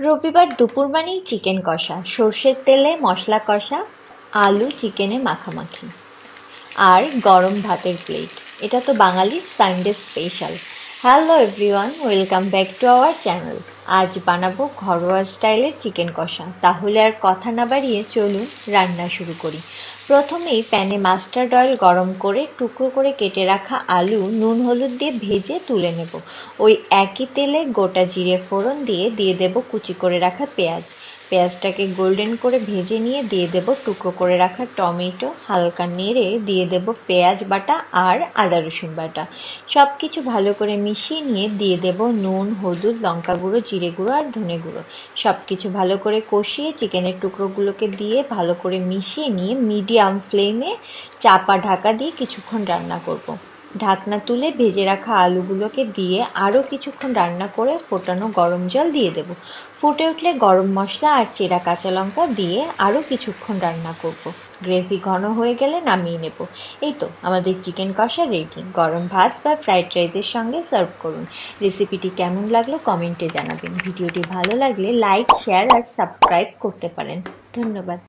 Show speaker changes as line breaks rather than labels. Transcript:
রবিবার দুপুর মানেই চিকেন কষা, সর্ষের তেলে মশলা কষা, আলু চিকেনে মাখামাখি আর গরম ভাতের প্লেট। এটা তো বাঙালির Sunday special. Hello everyone, welcome back to our channel. আজ বানাবো ঘরোয়া স্টাইলের চিকেন কষা। তাহলে আর কথা না বাড়িয়ে চলুন রান্না শুরু করি। প্রথমেই প্যানে মাস্টার্ড অয়েল গরম করে টুকরো করে কেটে রাখা আলু নুন হলুদ দিয়ে ভেজে তুলে নেব। ওই একই তেলে গোটা জিরে ফোড়ন দিয়ে দেব কুচি করে রাখা পেঁয়াজ। পেঁয়াজটাকে গোল্ডেন করে ভেজে নিয়ে দিয়ে দেব টুকরো করে রাখা টমেটো। হালকা নেড়ে দিয়ে দেব পেঁয়াজ বাটা আর আদা রসুন বাটা। সব কিছু ভালো করে মিশিয়ে নিয়ে দিয়ে দেব নুন, হলুদ, লঙ্কা গুঁড়ো, জিরে গুঁড়ো আর ধনে গুঁড়ো। সব কিছু ভালো করে কষিয়ে চিকেনের টুকরোগুলোকে দিয়ে ভালো করে মিশিয়ে নিয়ে মিডিয়াম ফ্লেমে চাপা ঢাকা দিয়ে কিছুক্ষণ রান্না করব। ঢাকনা তুলে ভেজে রাখা আলুগুলোকে দিয়ে আরও কিছুক্ষণ রান্না করে ফোটানো গরম জল দিয়ে দেব। ফুটে উঠলে গরম মশলা আর চেরা কাঁচা লঙ্কা দিয়ে আরও কিছুক্ষণ রান্না করব। গ্রেভি ঘন হয়ে গেলে নামিয়ে নেব। এই তো আমাদের চিকেন কষা রেডি। গরম ভাত বা ফ্রাইড রাইসের সঙ্গে সার্ভ করুন। রেসিপিটি কেমন লাগলো কমেন্টে জানাবেন। ভিডিওটি ভালো লাগলে লাইক, শেয়ার আর সাবস্ক্রাইব করতে পারেন। ধন্যবাদ।